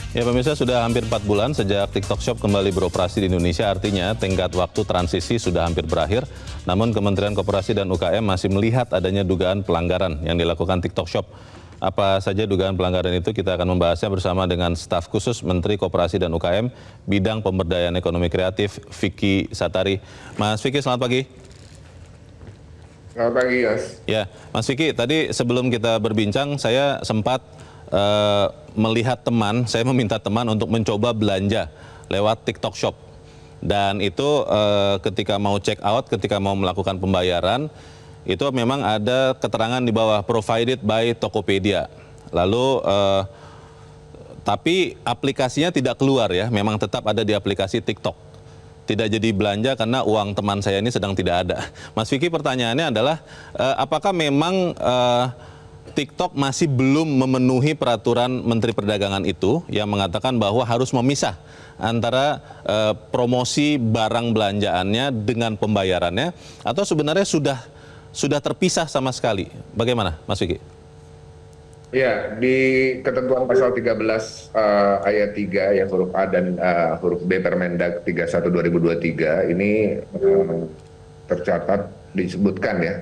Ya pemirsa, sudah hampir 4 bulan sejak TikTok Shop kembali beroperasi di Indonesia, artinya tenggat waktu transisi sudah hampir berakhir. Namun Kementerian Koperasi dan UKM masih melihat adanya dugaan pelanggaran yang dilakukan TikTok Shop. Apa saja dugaan pelanggaran itu, kita akan membahasnya bersama dengan staf khusus Menteri Koperasi dan UKM bidang pemberdayaan ekonomi kreatif, Vicky Satari. Mas Vicky, selamat pagi. Selamat pagi, Mas. Ya, Mas Vicky, tadi sebelum kita berbincang, saya sempat melihat teman, saya meminta teman untuk mencoba belanja lewat TikTok Shop. Dan itu ketika mau check out, ketika mau melakukan pembayaran, itu memang ada keterangan di bawah provided by Tokopedia. Lalu, tapi aplikasinya tidak keluar ya, memang tetap ada di aplikasi TikTok. Tidak jadi belanja karena uang teman saya ini sedang tidak ada. Mas Vicky, pertanyaannya adalah apakah memang TikTok masih belum memenuhi peraturan Menteri Perdagangan itu yang mengatakan bahwa harus memisah antara promosi barang belanjaannya dengan pembayarannya, atau sebenarnya sudah terpisah sama sekali? Bagaimana, Mas Vicky? Ya, di ketentuan pasal 13 ayat 3 yang huruf A dan huruf B Permendag 31/2023 ini tercatat disebutkan ya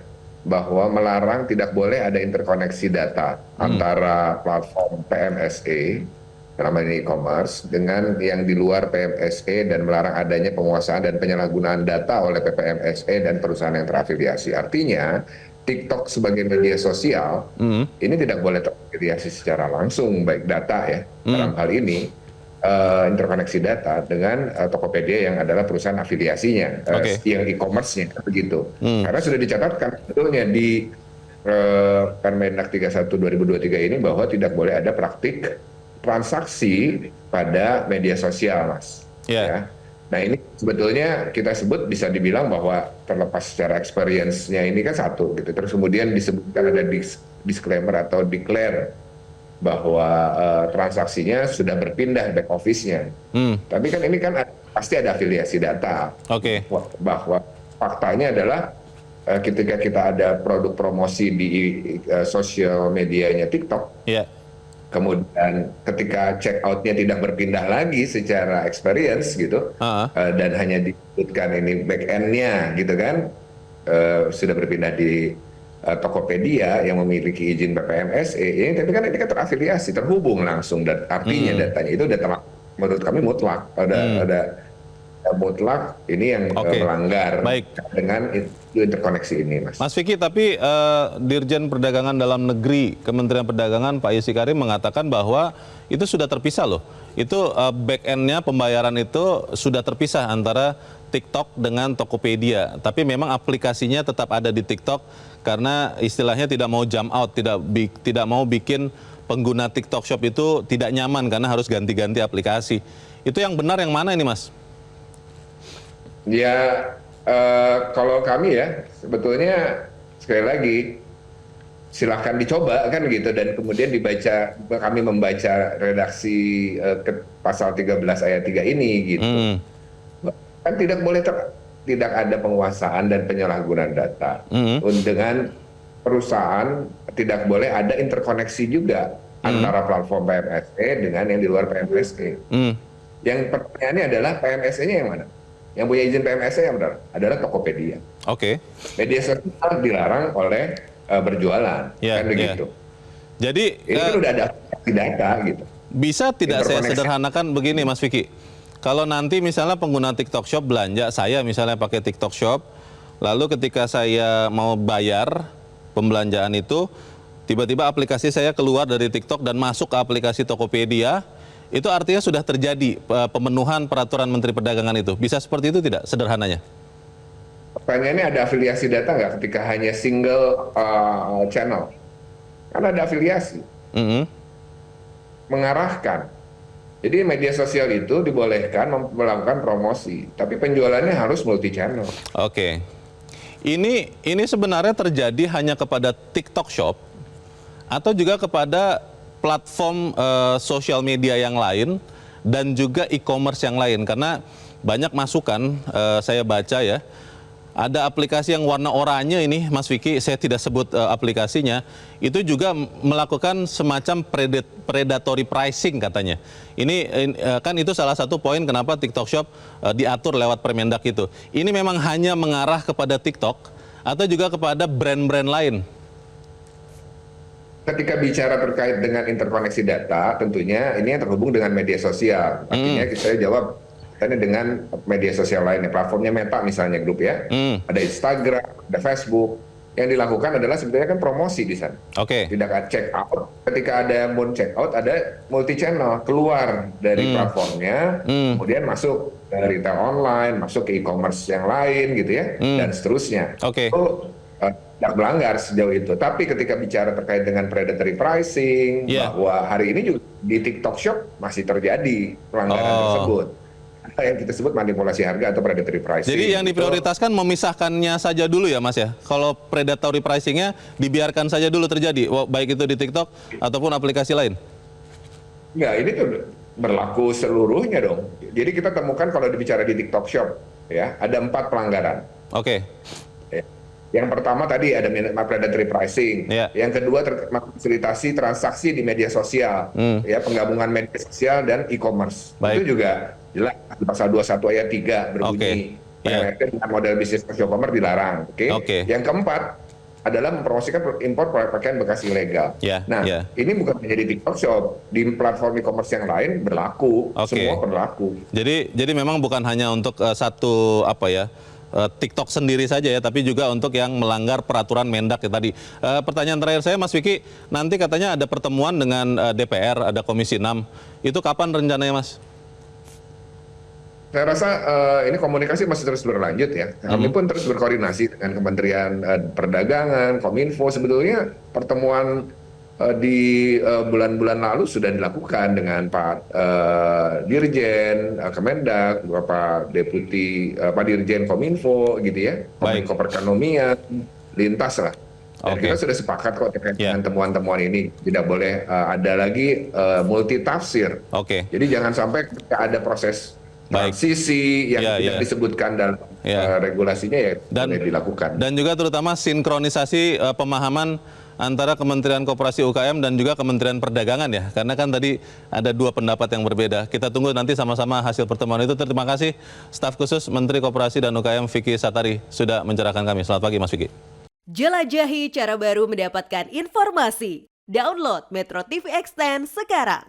bahwa melarang tidak boleh ada interkoneksi data antara platform PMSE dalam hal ini e-commerce dengan yang di luar PMSE, dan melarang adanya penguasaan dan penyalahgunaan data oleh PMSE dan perusahaan yang terafiliasi. Artinya TikTok sebagai media sosial ini tidak boleh terafiliasi secara langsung, baik data ya dalam hal ini interkoneksi data dengan Tokopedia yang adalah perusahaan afiliasinya, yang e-commerce-nya begitu. Karena sudah dicatatkan sebetulnya di Permendag 31/2023 ini bahwa tidak boleh ada praktik transaksi pada media sosial, Mas. Ya. Nah, ini sebetulnya kita sebut, bisa dibilang bahwa terlepas secara experience-nya ini kan satu gitu. Terus kemudian disebutkan ada disclaimer atau declare bahwa transaksinya sudah berpindah back office-nya. Tapi kan ini kan pasti ada afiliasi data. Bahwa faktanya adalah ketika kita ada produk promosi di sosial medianya TikTok, kemudian ketika check out-nya tidak berpindah lagi secara experience gitu, dan hanya disebutkan ini back end-nya gitu kan, sudah berpindah di Tokopedia yang memiliki izin PPMSE, ini tapi kan ini kan terafiliasi, terhubung langsung, dan artinya datanya itu data menurut kami mutlak, ada mutlak ini yang melanggar dengan interkoneksi ini, Mas. Mas Vicky, tapi Dirjen Perdagangan Dalam Negeri Kementerian Perdagangan Pak Yussi Karim mengatakan bahwa itu sudah terpisah loh. Itu back end-nya pembayaran itu sudah terpisah antara TikTok dengan Tokopedia. Tapi memang aplikasinya tetap ada di TikTok karena istilahnya tidak mau jump out, tidak mau bikin pengguna TikTok Shop itu tidak nyaman karena harus ganti-ganti aplikasi. Itu yang benar yang mana ini, Mas? Ya, kalau kami ya sebetulnya sekali lagi silahkan dicoba kan gitu, dan kemudian dibaca, kami membaca redaksi pasal 13 ayat 3 ini gitu. Kan tidak boleh tidak ada penguasaan dan penyalahgunaan data. Dengan perusahaan tidak boleh ada interkoneksi juga antara platform PMSE dengan yang di luar PMSE. Yang pertanyaannya adalah PMSE-nya yang mana? Yang punya izin PMSE yang benar adalah Tokopedia. Media sosial dilarang oleh berjualan, kan begitu. Jadi ini kan udah ada data gitu. Bisa tidak saya sederhanakan begini, Mas Vicky? Kalau nanti misalnya pengguna TikTok Shop belanja, saya misalnya pakai TikTok Shop, lalu ketika saya mau bayar pembelanjaan itu, tiba-tiba aplikasi saya keluar dari TikTok dan masuk ke aplikasi Tokopedia, itu artinya sudah terjadi pemenuhan peraturan Menteri Perdagangan itu. Bisa seperti itu tidak sederhananya? Pertanyaannya, ada afiliasi data nggak ketika hanya single channel? Kan ada afiliasi. Mengarahkan. Jadi media sosial itu dibolehkan melakukan promosi, tapi penjualannya harus multi channel. Ini sebenarnya terjadi hanya kepada TikTok Shop atau juga kepada platform sosial media yang lain dan juga e-commerce yang lain, karena banyak masukan saya baca ya, ada aplikasi yang warna oranye ini, Mas Vicky, saya tidak sebut aplikasinya, itu juga melakukan semacam predatory pricing katanya. Ini kan itu salah satu poin kenapa TikTok Shop diatur lewat Permendak itu. Ini memang hanya mengarah kepada TikTok atau juga kepada brand-brand lain? Ketika bicara terkait dengan interkoneksi data, tentunya ini yang terhubung dengan media sosial. Artinya saya jawab tadi dengan media sosial lainnya, platformnya Meta misalnya grup ya, ada Instagram, ada Facebook. Yang dilakukan adalah sebenarnya kan promosi di sana. Oke. Tidak ada check out. Ketika ada mau check out, ada multi channel keluar dari platformnya, kemudian masuk ke retail online, masuk ke e-commerce yang lain gitu ya, dan seterusnya. Oke. Itu tidak melanggar sejauh itu. Tapi ketika bicara terkait dengan predatory pricing, bahwa hari ini juga di TikTok Shop masih terjadi pelanggaran tersebut. Yang kita sebut manipulasi harga atau predatory pricing. Jadi yang diprioritaskan memisahkannya saja dulu ya Mas ya? Kalau predatory pricingnya dibiarkan saja dulu terjadi, baik itu di TikTok ataupun aplikasi lain? Enggak, ini tuh berlaku seluruhnya dong. Jadi kita temukan kalau dibicara di TikTok Shop, ya ada 4 pelanggaran. Oke. Yang pertama tadi ada predatory pricing. Ya. Yang kedua fasilitasi transaksi di media sosial, ya penggabungan media sosial dan e-commerce. Itu juga jelas pasal 21 ayat 3 berbunyi dengan model bisnis e-commerce dilarang. Oke. Yang keempat adalah mempromosikan impor pakaian bekas ilegal. Ini bukan menjadi TikTok Shop, di platform e-commerce yang lain berlaku, semua berlaku. Jadi memang bukan hanya untuk satu TikTok sendiri saja ya, tapi juga untuk yang melanggar peraturan Mendak ya tadi. Pertanyaan terakhir saya, Mas Vicky, nanti katanya ada pertemuan dengan DPR, ada Komisi 6. Itu kapan rencananya, Mas? Saya rasa ini komunikasi masih terus berlanjut ya. Kami pun terus berkoordinasi dengan Kementerian Perdagangan, Kominfo. Sebetulnya pertemuan di bulan-bulan lalu sudah dilakukan dengan Pak Dirjen Kemendak, Bapak Deputi Pak Dirjen Kominfo gitu ya, Kominfo Perekonomian, lintas lah. Dan kita sudah sepakat kok terkait dengan temuan-temuan ini, tidak boleh ada lagi multi tafsir. Jadi jangan sampai ada proses transisi yang tidak disebutkan dalam regulasinya ya boleh dilakukan. Dan juga terutama sinkronisasi pemahaman antara Kementerian Koperasi UKM dan juga Kementerian Perdagangan ya, karena kan tadi ada 2 pendapat yang berbeda. Kita tunggu nanti sama-sama hasil pertemuan itu. Terima kasih staf khusus Menteri Koperasi dan UKM Vicky Satari sudah mencerahkan kami. Selamat pagi Mas Vicky. Jelajahi cara baru mendapatkan informasi. Download Metro TV Extend sekarang.